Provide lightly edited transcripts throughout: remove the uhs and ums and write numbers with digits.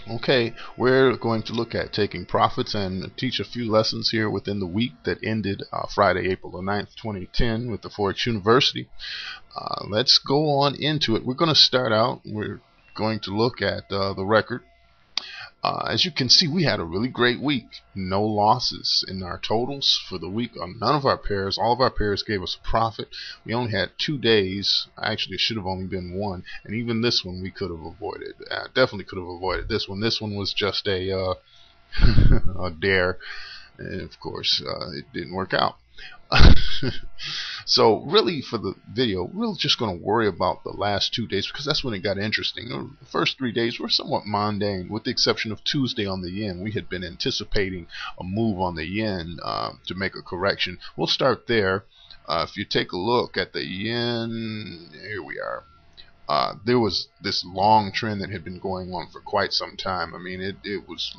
Okay, we're going to look at taking profits and teach a few lessons here within the week that ended Friday, April the 9th, 2010 with the Forex University. Let's go on into it. We're going to start out, we're going to look at the record. As you can see, we had a really great week. No losses in our totals for the week on none of our pairs. All of our pairs gave us a profit. We only had 2 days. Actually, it should have only been one. And even this one we could have avoided. Definitely could have avoided this one. This one was just a, a dare. And of course, it didn't work out. So really for the video, we're just going to worry about the last 2 days because that's when it got interesting. The first 3 days were somewhat mundane, with the exception of Tuesday on the yen. We had been anticipating a move on the yen to make a correction. We'll start there. If you take a look at the yen, here we are. There was this long trend that had been going on for quite some time. I mean, it was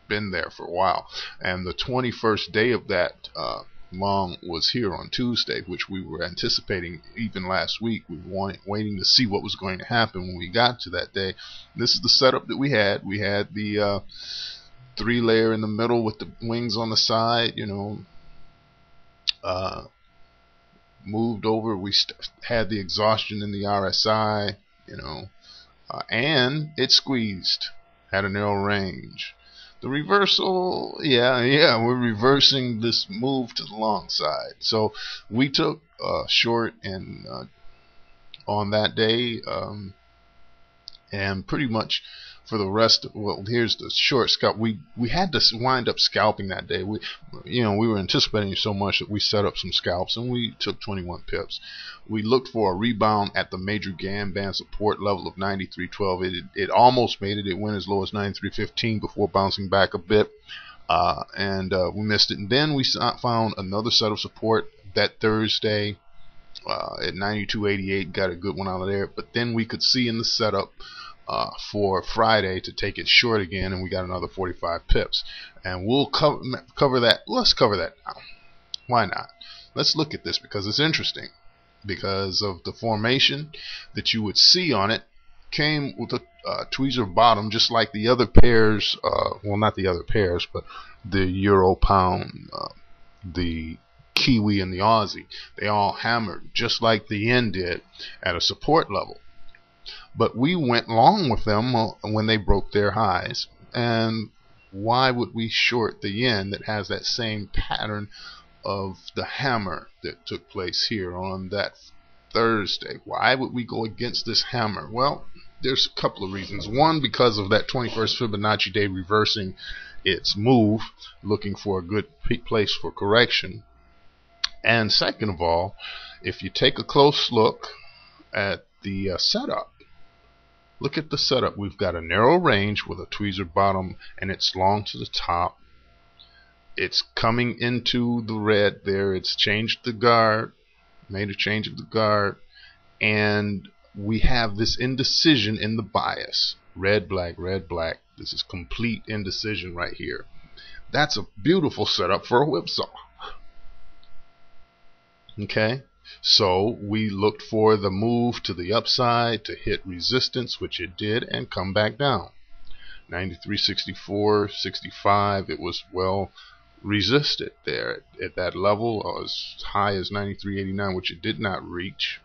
been there for a while, and the 21st day of that long was here on Tuesday, which we were anticipating even last week. We were waiting to see what was going to happen when we got to that day. This is the setup that we had. We had the 3 layer in the middle with the wings on the side, you know, moved over. We had the exhaustion in the RSI, you know, and it squeezed, had a narrow range. The reversal, yeah, we're reversing this move to the long side. So we took short and on that day, and pretty much for the rest. Well, here's the short scalp. We had to wind up scalping that day. We were anticipating so much that we set up some scalps and we took 21 pips. We looked for a rebound at the major GAN band support level of 93.12. It almost made it. It went as low as 93.15 before bouncing back a bit, and we missed it. And then we found another set of support that Thursday at 92.88. Got a good one out of there. But then we could see in the setup for Friday to take it short again, and we got another 45 pips. And we'll cover that. Let's cover that now. Why not? Let's look at this because it's interesting. Because of the formation that you would see on it, came with a tweezer bottom, just like the other pairs. Well, not the other pairs, but the Euro Pound, the Kiwi, and the Aussie. They all hammered just like the yen did at a support level. But we went long with them when they broke their highs. And why would we short the yen that has that same pattern of the hammer that took place here on that Thursday? Why would we go against this hammer? Well, there's a couple of reasons. One, because of that 21st Fibonacci day reversing its move, looking for a good place for correction. And second of all, if you take a close look at the setup, look at the setup. We've got a narrow range with a tweezer bottom, and it's long to the top. It's coming into the red there. It's changed the guard, made a change of the guard, and we have this indecision in the bias. Red, black, red, black. This is complete indecision right here. That's a beautiful setup for a whipsaw. Okay, so we looked for the move to the upside to hit resistance, which it did, and come back down. 93.64, 65. It was well resisted there at that level, as high as 93.89, which it did not reach.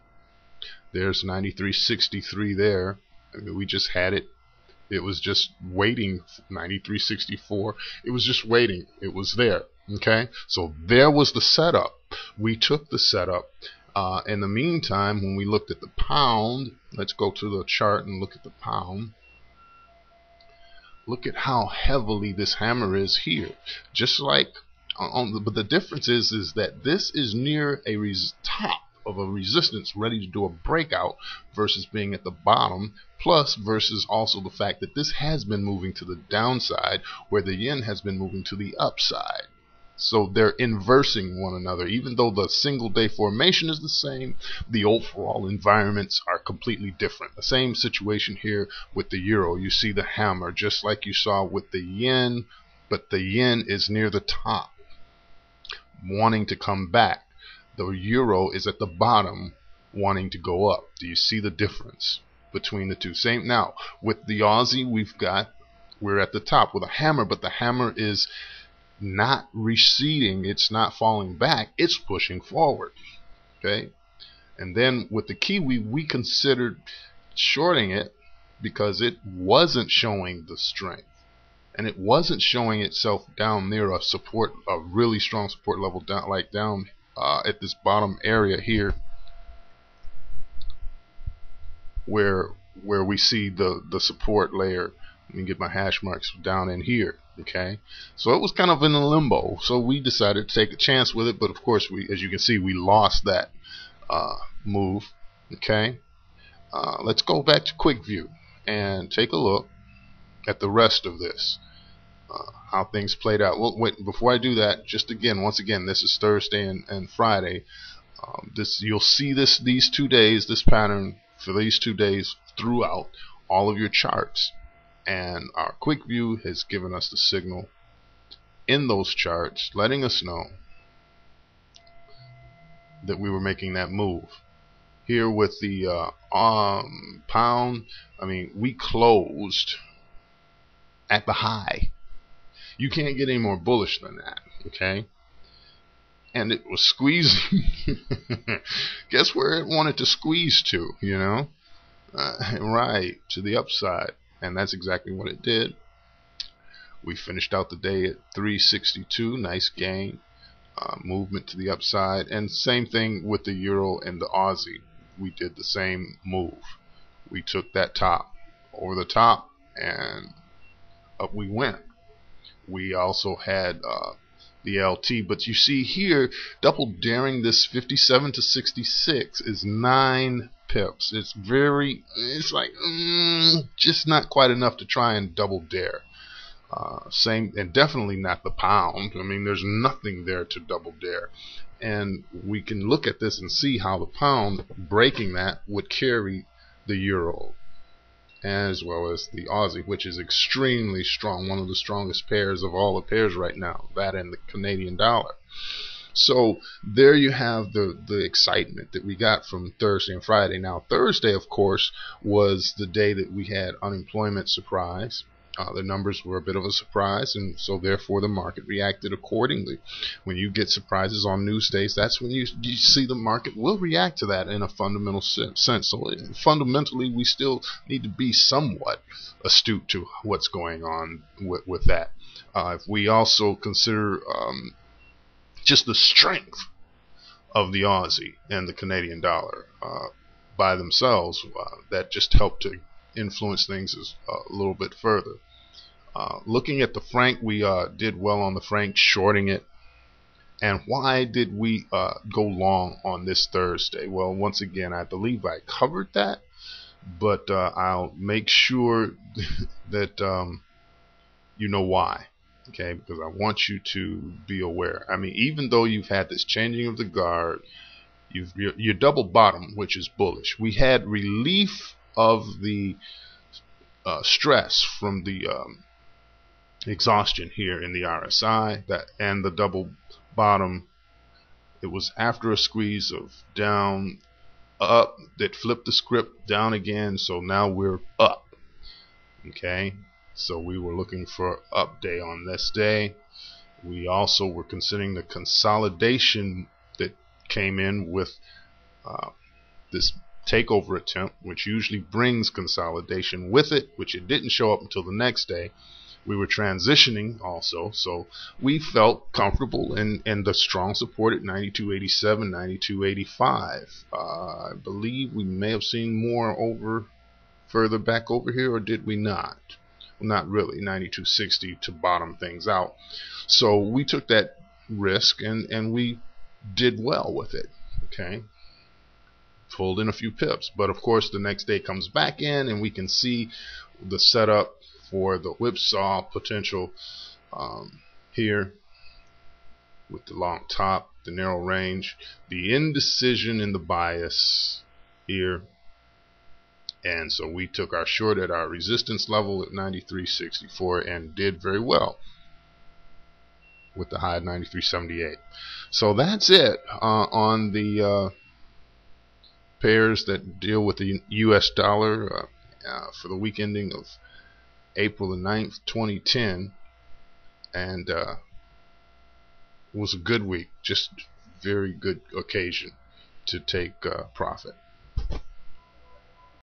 There's 93.63 there. I mean, we just had it. It was just waiting. 93.64. It was just waiting. It was there. Okay, so there was the setup. We took the setup. In the meantime, when we looked at the pound, let's go to the chart and look at the pound. Look at how heavily this hammer is here. Just like but the difference is that this is near a top of a resistance ready to do a breakout versus being at the bottom, plus versus also the fact that this has been moving to the downside where the yen has been moving to the upside. So they're inversing one another. Even though the single day formation is the same, the overall environments are completely different. The same situation here with the euro. You see the hammer just like you saw with the yen, but the yen is near the top, wanting to come back. The euro is at the bottom, wanting to go up. Do you see the difference between the two? Same now with the Aussie. We've got we're at the top with a hammer, but the hammer is not receding, it's not falling back, it's pushing forward. Okay, and then with the kiwi, we considered shorting it because it wasn't showing the strength, and it wasn't showing itself down near a support, a really strong support level, down like down at this bottom area here, where we see the support layer. Let me get my hash marks down in here. Okay, so it was kind of in a limbo, so we decided to take a chance with it, but of course we, as you can see, we lost that move. Okay, let's go back to QuickView and take a look at the rest of this, how things played out. Well, wait, before I do that, just again, once again, this is Thursday and Friday. You'll see these 2 days, this pattern for these 2 days throughout all of your charts, and our QuickView has given us the signal in those charts, letting us know that we were making that move. Here with the pound, I mean, we closed at the high. You can't get any more bullish than that. Okay, and it was squeezing. Guess where it wanted to squeeze to? You know, right to the upside, and that's exactly what it did. We finished out the day at 362. Nice gain, movement to the upside, and same thing with the euro and the Aussie. We did the same move. We took that top over the top, and up we went. We also had the LT, but you see here, double daring this 57 to 66 is 9 pips. It's like just not quite enough to try and double dare. Same, and definitely not the pound. I mean, there's nothing there to double dare. And we can look at this and see how the pound breaking that would carry the euro as well as the Aussie, which is extremely strong, one of the strongest pairs of all the pairs right now, that and the Canadian dollar. So there you have the excitement that we got from Thursday and Friday. Now Thursday, of course, was the day that we had unemployment surprise. The numbers were a bit of a surprise, and so therefore the market reacted accordingly. When you get surprises on news days, that's when you see the market will react to that in a fundamental sense. So fundamentally, we still need to be somewhat astute to what's going on with that. If we also consider just the strength of the Aussie and the Canadian dollar by themselves, that just helped to influence things a little bit further. Looking at the franc, we did well on the franc, shorting it. And why did we go long on this Thursday? Well, once again, I believe I covered that, but I'll make sure that you know why. Okay, because I want you to be aware. I mean, even though you've had this changing of the guard, you're double bottom, which is bullish. We had relief of the stress from the exhaustion here in the RSI, that and the double bottom. It was after a squeeze of down, up, that flipped the script down again, so now we're up. Okay, so we were looking for up day on this day. We also were considering the consolidation that came in with this takeover attempt, which usually brings consolidation with it, which it didn't show up until the next day. We were transitioning also, so we felt comfortable in the strong support at 92.87, 92.85. I believe we may have seen more further back over here, or did we not? Well, not really. 92.60 to bottom things out. So we took that risk, and we did well with it. Okay, pulled in a few pips, but of course the next day comes back in, and we can see the setup for the whipsaw potential here with the long top, the narrow range, the indecision in the bias here. And so we took our short at our resistance level at 93.64 and did very well with the high at 93.78. So that's it on the pairs that deal with the US dollar for the week ending of April the 9th, 2010, and it was a good week, just very good occasion to take profit.